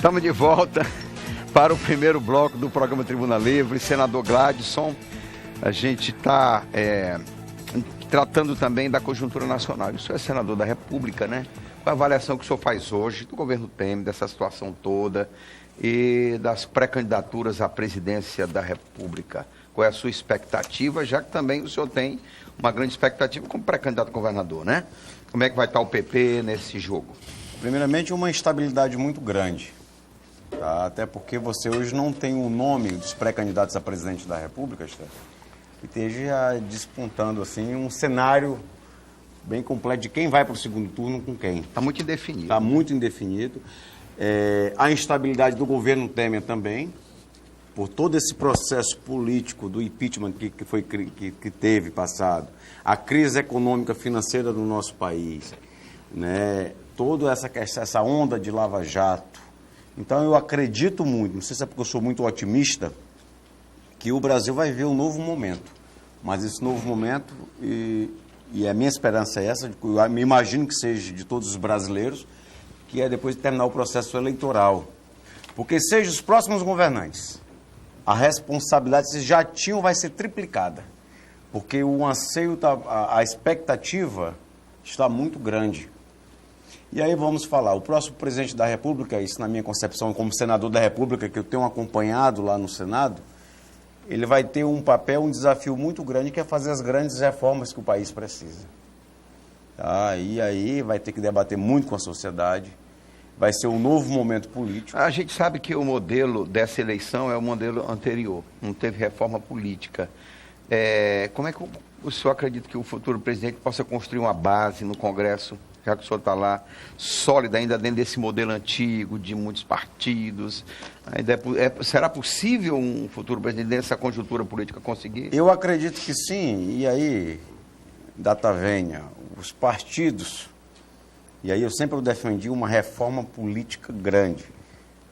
Estamos de volta para o primeiro bloco do programa Tribuna Livre. Senador Gladson, a gente está tratando também da conjuntura nacional. O senhor é senador da República, né? Qual a avaliação que o senhor faz hoje do governo Temer, dessa situação toda e das pré-candidaturas à presidência da República? Qual é a sua expectativa, já que também o senhor tem uma grande expectativa como pré-candidato a governador, né? Como é que vai estar o PP nesse jogo? Primeiramente, uma instabilidade muito grande. Tá? Até porque você hoje não tem o nome dos pré-candidatos a presidente da República, que esteja despontando assim, um cenário bem completo de quem vai para o segundo turno com quem. Está muito indefinido. Está muito indefinido. A instabilidade do governo Temer também, por todo esse processo político do impeachment que teve passado, a crise econômica financeira do nosso país, né? Toda essa onda de Lava-Jato. Então eu acredito muito, não sei se é porque eu sou muito otimista, que o Brasil vai ver um novo momento. Mas esse novo momento, e a minha esperança é essa, eu me imagino que seja de todos os brasileiros, que é depois de terminar o processo eleitoral. Porque seja os próximos governantes, a responsabilidade, se já tinham, vai ser triplicada. Porque o anseio, a expectativa está muito grande. E aí vamos falar, o próximo presidente da República, isso na minha concepção como senador da República, que eu tenho acompanhado lá no Senado, ele vai ter um papel, um desafio muito grande, que é fazer as grandes reformas que o país precisa. Tá? E aí vai ter que debater muito com a sociedade, vai ser um novo momento político. A gente sabe que o modelo dessa eleição é o modelo anterior, não teve reforma política. Como é que o senhor acredita que o futuro presidente possa construir uma base no Congresso, já que o senhor está lá, sólida ainda dentro desse modelo antigo, de muitos partidos? Será possível um futuro presidente dessa conjuntura política conseguir? Eu acredito que sim, e aí, data venha, os partidos, e aí eu sempre defendi uma reforma política grande.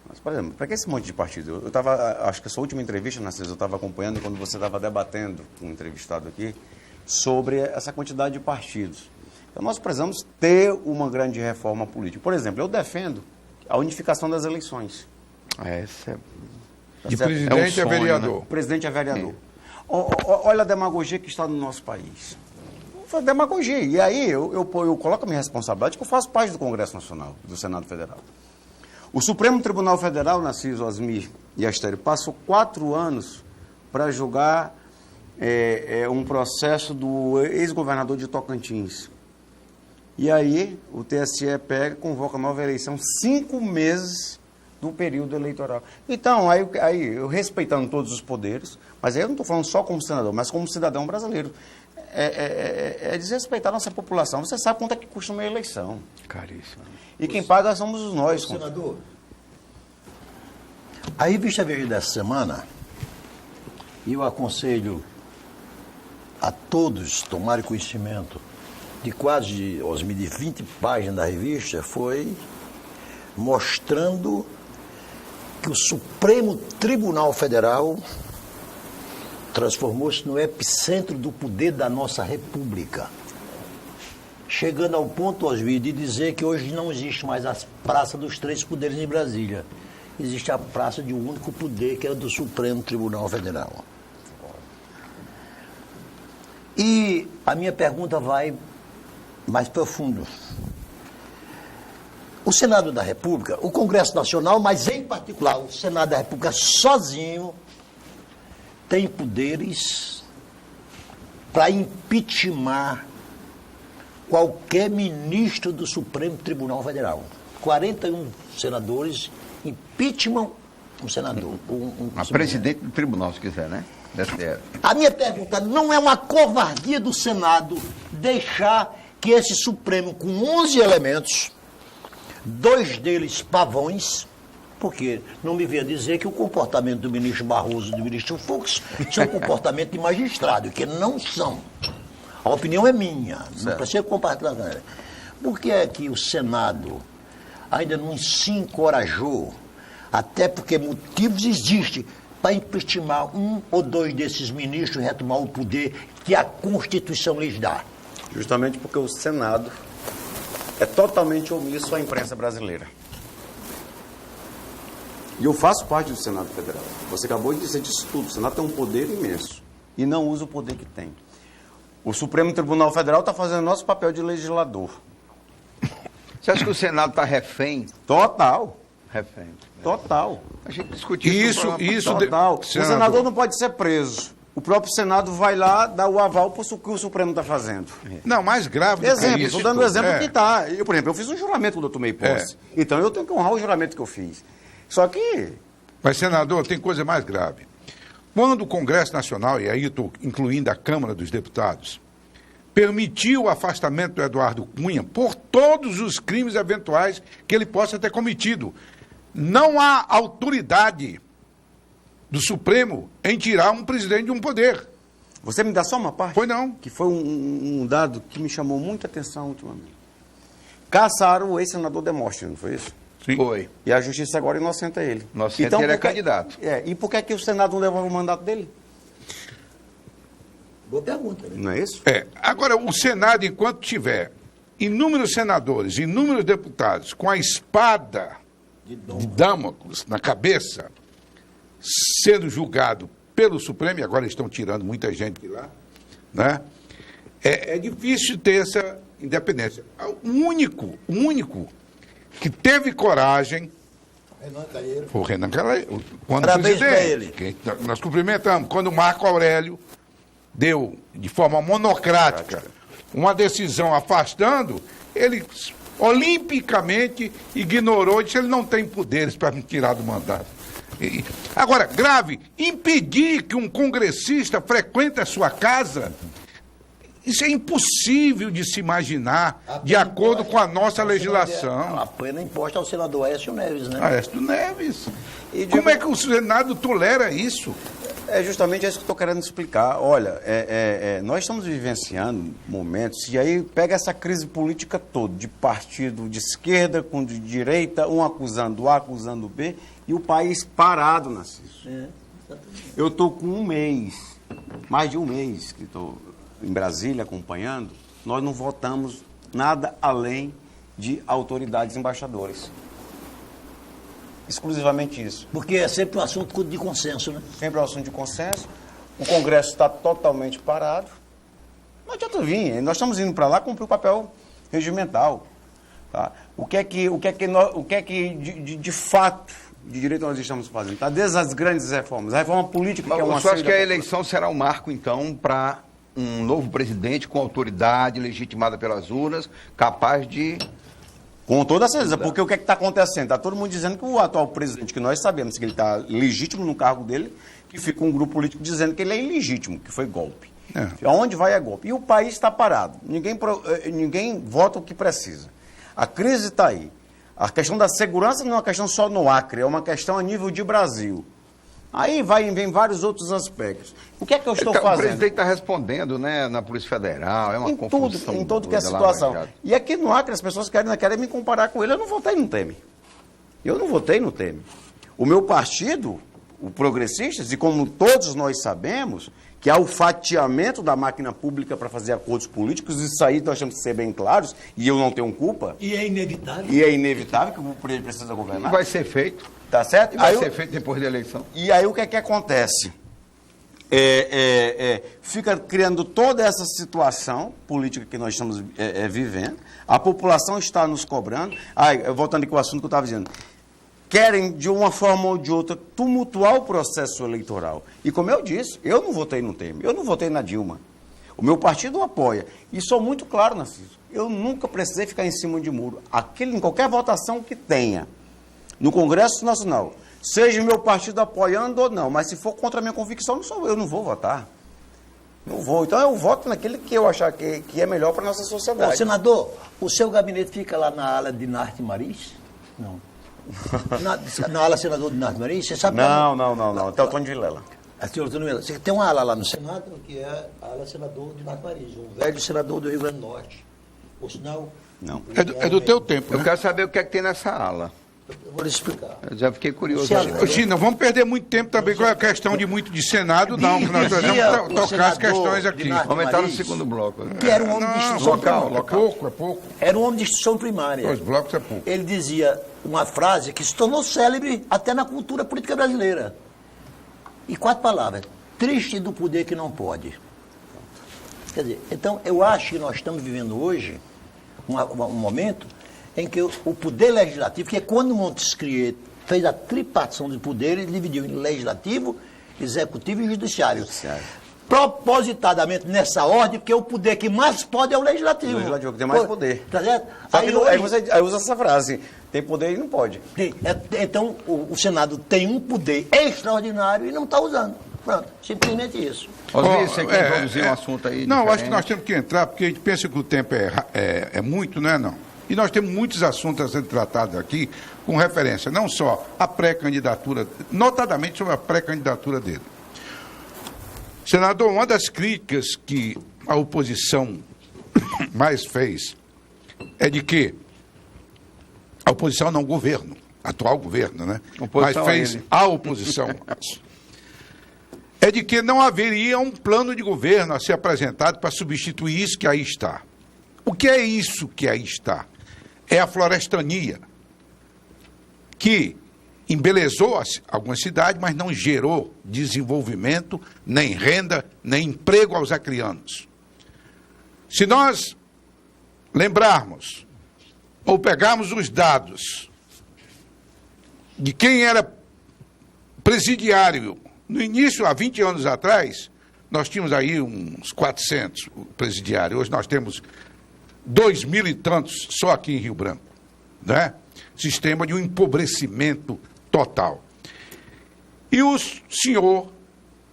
Mas, por exemplo, para que esse monte de partido? Eu estava, acho que a sua última entrevista, Narciso, eu estava acompanhando quando você estava debatendo com um entrevistado aqui, sobre essa quantidade de partidos. Então, nós precisamos ter uma grande reforma política. Por exemplo, eu defendo a unificação das eleições. De presidente a vereador. Né? Presidente a vereador. Olha a demagogia que está no nosso país. Demagogia. E aí eu coloco a minha responsabilidade, que eu faço parte do Congresso Nacional, do Senado Federal. O Supremo Tribunal Federal, Narciso, Osmir e Astério, passou 4 anos para julgar um processo do ex-governador de Tocantins. E aí o TSE pega e convoca nova eleição 5 meses do período eleitoral. Então, aí eu respeitando todos os poderes, mas aí eu não estou falando só como senador, mas como cidadão brasileiro, desrespeitar a nossa população. Você sabe quanto é que custa uma eleição. Caríssimo. E quem paga somos nós. Senador, a revista Veja dessa semana, e eu aconselho a todos tomarem conhecimento de quase 20 páginas da revista, foi mostrando que o Supremo Tribunal Federal transformou-se no epicentro do poder da nossa República. Chegando ao ponto, Oswaldo, de dizer que hoje não existe mais a Praça dos Três Poderes em Brasília. Existe a praça de um único poder, que é do Supremo Tribunal Federal. E a minha pergunta vai mais profundo. O Senado da República, o Congresso Nacional, mas em particular o Senado da República sozinho, tem poderes para impeachment qualquer ministro do Supremo Tribunal Federal. 41 senadores impeachment um senador. A presidente do tribunal, se quiser, né? A minha pergunta, não é uma covardia do Senado deixar que esse Supremo, com 11 elementos, 2 deles pavões, porque não me venha dizer que o comportamento do ministro Barroso e do ministro Fux são comportamento de magistrado, que não são. A opinião é minha, não precisa compartilhar. Por que é que o Senado ainda não se encorajou, até porque motivos existem, para impeachment 1 ou 2 desses ministros e retomar o poder que a Constituição lhes dá? Justamente porque o Senado é totalmente omisso à imprensa brasileira. E eu faço parte do Senado Federal. Você acabou de dizer disso tudo. O Senado tem um poder imenso e não usa o poder que tem. O Supremo Tribunal Federal está fazendo nosso papel de legislador. Você acha que o Senado está refém? Total. Refém. Total. A gente discutiu isso. Total. O senador não pode ser preso. O próprio Senado vai lá dar o aval para o que o Supremo está fazendo. Não, mais grave do que Exemplo, isso. estou dando o exemplo que está. Por exemplo, eu fiz um juramento quando eu tomei posse. Então eu tenho que honrar o juramento que eu fiz. Só que... Mas, senador, tem coisa mais grave. Quando o Congresso Nacional, e aí estou incluindo a Câmara dos Deputados, permitiu o afastamento do Eduardo Cunha por todos os crimes eventuais que ele possa ter cometido, não há autoridade do Supremo em tirar um presidente de um poder. Você me dá só uma parte? Foi não. Que foi um dado que me chamou muita atenção ultimamente. Caçaram o ex-senador Demóstenes, não foi isso? Sim. Foi. E a justiça agora inocenta ele. Inocenta ele é candidato. E por que o Senado não devolve o mandato dele? Boa pergunta, né? Não é isso? Agora, o Senado, enquanto tiver inúmeros senadores, inúmeros deputados com a espada de Damocles na cabeça, sendo julgado pelo Supremo, e agora estão tirando muita gente de lá, né? É difícil ter essa independência. O único que teve coragem foi o Renan Calheiros. Parabéns para ele. Nós cumprimentamos. Quando o Marco Aurélio deu, de forma monocrática, uma decisão afastando, ele olimpicamente ignorou e disse que ele não tem poderes para me tirar do mandato. Agora, grave, impedir que um congressista frequente a sua casa, isso é impossível de se imaginar, de acordo com a nossa legislação. A pena imposta ao senador Aécio Neves, né? Aécio Neves. Como é que o Senado tolera isso? É justamente isso que eu estou querendo explicar. Olha, nós estamos vivenciando momentos, e aí pega essa crise política toda, de partido de esquerda com de direita, um acusando A, acusando B, e o país parado, Narciso. Eu estou com mais de um mês que estou em Brasília acompanhando, nós não votamos nada além de autoridades embaixadores. Exclusivamente isso. Porque é sempre um assunto de consenso, né? Sempre é um assunto de consenso. O Congresso está totalmente parado. Não adianta vir. Nós estamos indo para lá cumprir o papel regimental. Tá? O que é que de fato, de direito nós estamos fazendo? Tá? Desde as grandes reformas. A reforma política, que é uma... Você acha que a eleição será um marco, então, para um novo presidente com autoridade, legitimada pelas urnas, capaz de... Com toda certeza, porque o que é que está acontecendo? Está todo mundo dizendo que o atual presidente, que nós sabemos que ele está legítimo no cargo dele, que fica um grupo político dizendo que ele é ilegítimo, que foi golpe. Aonde vai é golpe. E o país está parado. Ninguém vota o que precisa. A crise está aí. A questão da segurança não é uma questão só no Acre, é uma questão a nível de Brasil. Aí vem vários outros aspectos. O que é que eu estou fazendo? O presidente está respondendo, né, na Polícia Federal, é uma confusão. Em tudo que é a situação. E aqui no Acre as pessoas querem me comparar com ele. Eu não votei no Temer. O meu partido, o Progressistas, e como todos nós sabemos, que há o fatiamento da máquina pública para fazer acordos políticos, isso aí nós temos que ser bem claros, e eu não tenho culpa. E é inevitável. E é inevitável que o presidente precisa governar. E vai ser feito. Tá certo? E vai ser feito depois da eleição. E aí o que é que acontece? Fica criando toda essa situação política que nós estamos vivendo, a população está nos cobrando, voltando aqui ao assunto que eu estava dizendo, querem de uma forma ou de outra tumultuar o processo eleitoral. E como eu disse, eu não votei no Temer, eu não votei na Dilma. O meu partido apoia. E sou muito claro, Narciso, eu nunca precisei ficar em cima de muro. Em qualquer votação que tenha, no Congresso Nacional, seja o meu partido apoiando ou não, mas se for contra a minha convicção, eu não vou votar. Não vou. Então eu voto naquele que eu achar que é melhor para a nossa sociedade. Senador, o seu gabinete fica lá na ala de Narte Maris? Não. Na ala senador de Narte Maris? Você sabe? Não. Até o Antônio Vilela. Você tem uma ala lá no Senado, que é a ala senador de Narte Maris, um velho senador do Rio Grande do Norte. Por sinal... Não. É do teu tempo, Eu quero saber o que é que tem nessa ala. Eu vou lhe explicar. Eu já fiquei curioso. Não vamos perder muito tempo também com a questão de Senado, não, que nós vamos tocar as questões aqui. Vamos entrar no segundo bloco. Que era um homem de instituição primária. É pouco. Era um homem de instituição primária. 2 blocos é pouco. Ele dizia, uma frase que se tornou célebre até na cultura política brasileira. E 4 palavras: triste do poder que não pode. Quer dizer, então eu acho que nós estamos vivendo hoje um momento em que o poder legislativo, que é quando Montesquieu fez a tripartição de poder, ele dividiu em legislativo, executivo e judiciário. Propositadamente nessa ordem, porque o poder que mais pode é o legislativo. O legislativo que tem mais poder. Tá certo? Só que aí você usa essa frase, tem poder e não pode. Então, o Senado tem um poder extraordinário e não está usando. Pronto, simplesmente isso. Osmir, você quer introduzir um assunto aí? Não, diferente? acho que nós temos que entrar, porque a gente pensa que o tempo é muito, não é não? E nós temos muitos assuntos a ser tratados aqui, com referência não só à pré-candidatura, notadamente sobre a pré-candidatura dele. Senador, uma das críticas que a oposição mais fez é de que a oposição não governo, atual governo, né? Oposição mas fez a oposição. É de que não haveria um plano de governo a ser apresentado para substituir isso que aí está. O que é isso que aí está? É a florestania, que embelezou algumas cidades, mas não gerou desenvolvimento, nem renda, nem emprego aos acrianos. Se nós lembrarmos, ou pegarmos os dados de quem era presidiário no início, há 20 anos atrás, nós tínhamos aí uns 400 presidiários. Hoje nós temos 2.000 e tantos só aqui em Rio Branco, né? Sistema de um empobrecimento total. E o senhor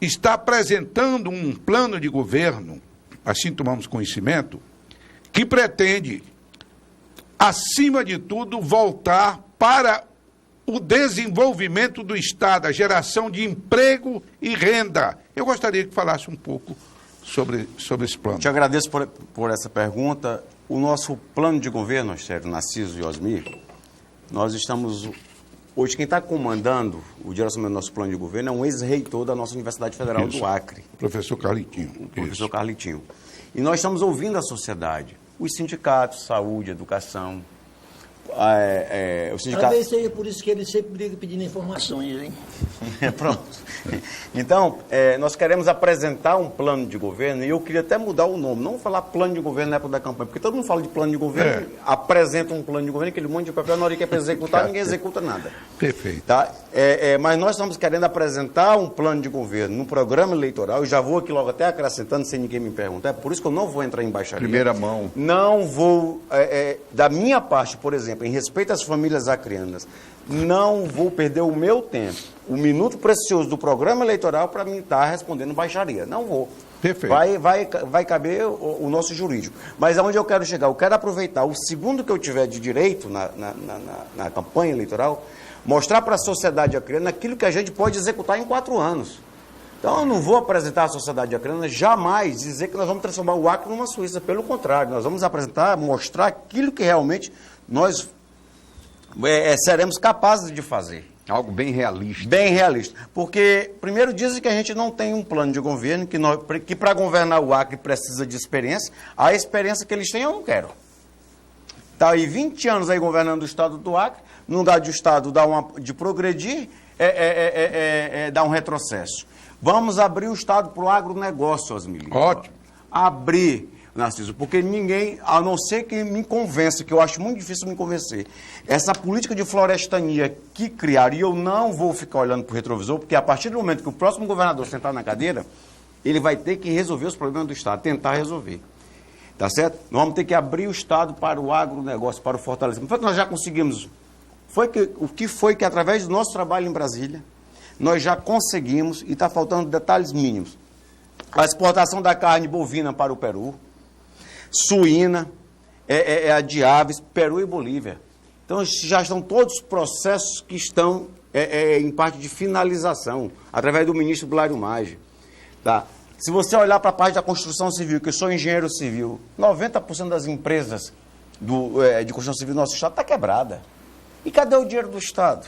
está apresentando um plano de governo, assim tomamos conhecimento, que pretende, acima de tudo, voltar para o desenvolvimento do Estado, a geração de emprego e renda. Eu gostaria que falasse um pouco sobre esse plano. Te agradeço por essa pergunta. O nosso plano de governo, Astério, Narciso e Osmir, nós estamos... Hoje, quem está comandando o direcionamento do nosso plano de governo é um ex-reitor da nossa Universidade Federal do Acre. Professor Carlitinho. O professor Carlitinho. E nós estamos ouvindo a sociedade, os sindicatos, saúde, educação, o sindicato... Talvez seja por isso que ele sempre briga pedindo informações, hein? Pronto. Então, nós queremos apresentar um plano de governo, e eu queria até mudar o nome, não falar plano de governo na época da campanha, porque todo mundo fala de plano de governo, apresenta um plano de governo, aquele monte de papel, na hora que é para executar, ninguém executa nada. Perfeito. Tá? Mas nós estamos querendo apresentar um plano de governo no programa eleitoral, e já vou aqui logo até acrescentando, sem ninguém me perguntar, é por isso que eu não vou entrar em baixaria. Primeira mão. Não vou, da minha parte, por exemplo, em respeito às famílias acrianas, não vou perder o meu tempo, o minuto precioso do programa eleitoral para mim estar respondendo baixaria. Não vou. Perfeito. Vai caber o nosso jurídico. Mas aonde eu quero chegar? Eu quero aproveitar o segundo que eu tiver de direito na campanha eleitoral, mostrar para a sociedade acriana aquilo que a gente pode executar em 4 anos. Então, eu não vou apresentar à sociedade acriana jamais dizer que nós vamos transformar o Acre numa Suíça. Pelo contrário, nós vamos apresentar, mostrar aquilo que realmente nós seremos capazes de fazer. Algo bem realista. Bem realista. Porque, primeiro, dizem que a gente não tem um plano de governo, que para governar o Acre precisa de experiência. A experiência que eles têm, eu não quero. Está aí 20 anos aí governando o estado do Acre, no lugar de o estado de progredir, dar um retrocesso. Vamos abrir o estado para o agronegócio, Osmir. Ótimo. Abrir, Narciso, porque ninguém, a não ser que me convença, que eu acho muito difícil me convencer, essa política de florestania que criaram, e eu não vou ficar olhando para o retrovisor, porque a partir do momento que o próximo governador sentar na cadeira, ele vai ter que resolver os problemas do Estado, tentar resolver. Tá certo? Nós vamos ter que abrir o Estado para o agronegócio, para o fortalecimento. Foi que nós já conseguimos, o que foi que através do nosso trabalho em Brasília, nós já conseguimos, e está faltando detalhes mínimos, a exportação da carne bovina para o Peru, suína, a de aves, Peru e Bolívia. Então, já estão todos os processos que estão em parte de finalização, através do ministro Blário Maggi. Tá? Se você olhar para a parte da construção civil, que eu sou engenheiro civil, 90% das empresas de construção civil do nosso Estado está quebrada. E cadê o dinheiro do Estado?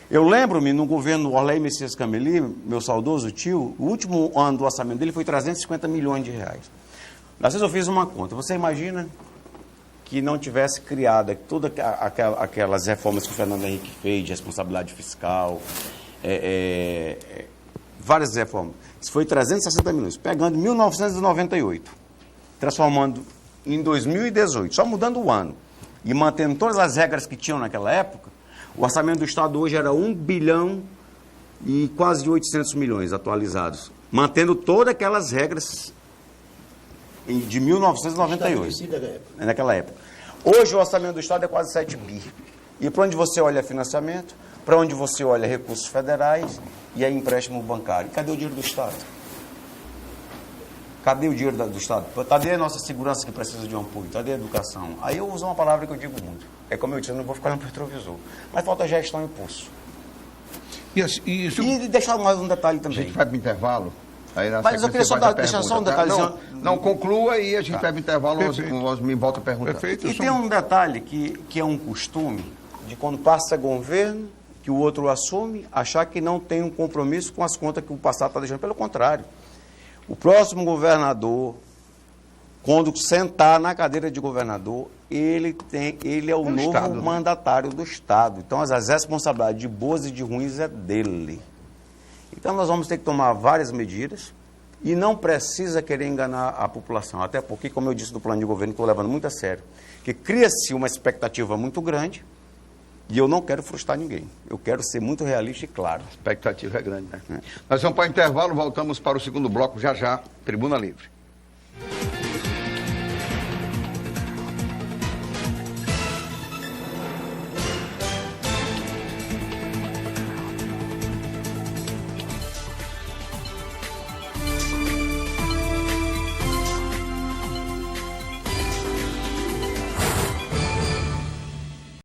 Eu lembro-me, no governo Orley Messias Cameli, meu saudoso tio, o último ano do orçamento dele foi 350 milhões de reais. Às vezes eu fiz uma conta. Você imagina que não tivesse criado todas aquelas reformas que o Fernando Henrique fez, de responsabilidade fiscal, várias reformas. Isso foi 360 milhões, pegando 1998, transformando em 2018, só mudando o ano, e mantendo todas as regras que tinham naquela época, o orçamento do Estado hoje era 1 bilhão e quase 800 milhões atualizados, mantendo todas aquelas regras de 1998, naquela época. Hoje o orçamento do Estado é quase 7 bi. E para onde você olha financiamento, para onde você olha recursos federais e é empréstimo bancário. Cadê o dinheiro do Estado? Cadê o dinheiro do Estado? Cadê a nossa segurança que precisa de um apoio? Cadê a educação? Aí eu uso uma palavra que eu digo muito. É como eu disse, eu não vou ficar no retrovisor. Mas falta gestão e impulso. E deixar mais um detalhe também. A gente vai para o intervalo. Aí mas eu queria só deixar só um detalhezinho. Não, conclua e a gente vai para o intervalo e me volta a perguntar. Perfeito. E tem um detalhe que é um costume de quando passa governo, que o outro assume, achar que não tem um compromisso com as contas que o passado está deixando. Pelo contrário. O próximo governador, quando sentar na cadeira de governador, ele é o novo Estado, mandatário do Estado. Então, as responsabilidades de boas e de ruins é dele. Então, nós vamos ter que tomar várias medidas e não precisa querer enganar a população. Até porque, como eu disse no plano de governo, estou levando muito a sério, que cria-se uma expectativa muito grande e eu não quero frustrar ninguém. Eu quero ser muito realista e claro. A expectativa é grande, né? Nós vamos para o intervalo, voltamos para o segundo bloco já já, Tribuna Livre.